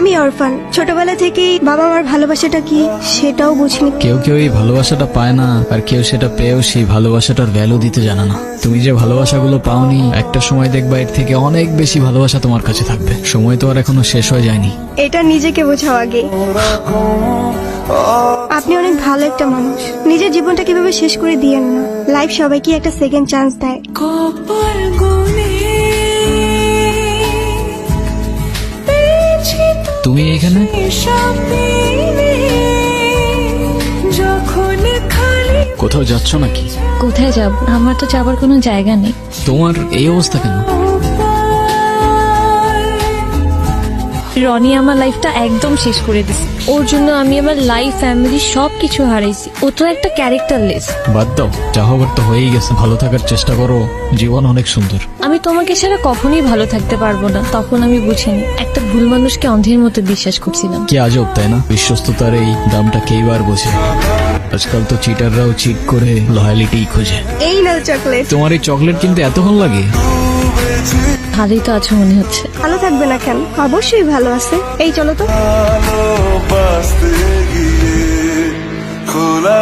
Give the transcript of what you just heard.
আমি অরফান। ছোটবেলা থেকেই বাবা মার ভালোবাসাটা কি সেটাও বুঝিনি। কেউ কেউ এই ভালোবাসাটা পায় না, আর কেউ সেটা পেয়েও সেই ভালোবাসাটার ভ্যালু দিতে জানে না। তুমি যে ভালোবাসাগুলো পাওনি, একটা সময় দেখবা এর থেকে অনেক বেশি ভালোবাসা তোমার কাছে থাকবে। সময় তো আর এখনো শেষ হয়ে যায়নি। এটা নিজেকে বোঝাও আগে। আপনি অনেক ভালো একটা মানুষ। নিজের জীবনটা কিভাবে শেষ করে দিয়েন না। লাইফ সবাইকে একটা সেকেন্ড চান্স দেয়। তুমি এখানে? কোথাও যাচ্ছ নাকি? কোথায় যাব? আমার তো যাবার কোনো জায়গা নেই। তোমার এই অবস্থা কেন? রনি আমার লাইফটা একদম শেষ করে দিছে। ওর জন্য আমি আমার লাইফ, ফ্যামিলি সবকিছু হারাইছি। ও তো একটা ক্যারেক্টারলেস। বাদ দাও, যা হবার তো হয়েই গেছে। ভালো থাকার চেষ্টা করো, জীবন অনেক সুন্দর। আমি তোমাকে ছাড়া কখনোই ভালো থাকতে পারবো না। তখন আমি বুঝিনি, একটা ভুল মানুষকে অন্ধের মতো বিশ্বাস করছিলাম। কি আজব তাই না? বিশ্বস্ততার এই দামটা কেইবার বোঝে। আজকাল তো চিটাররাও চিট করে লয়ালিটি খোঁজে। এই নাও চকলেট। তোমার এই চকলেট কিনতে এতক্ষণ লাগে? ভালোই তো আছো মনে হচ্ছে। ভালো থাকবে না কেন? অবশ্যই ভালো আছে। এই চলো তো। খোলা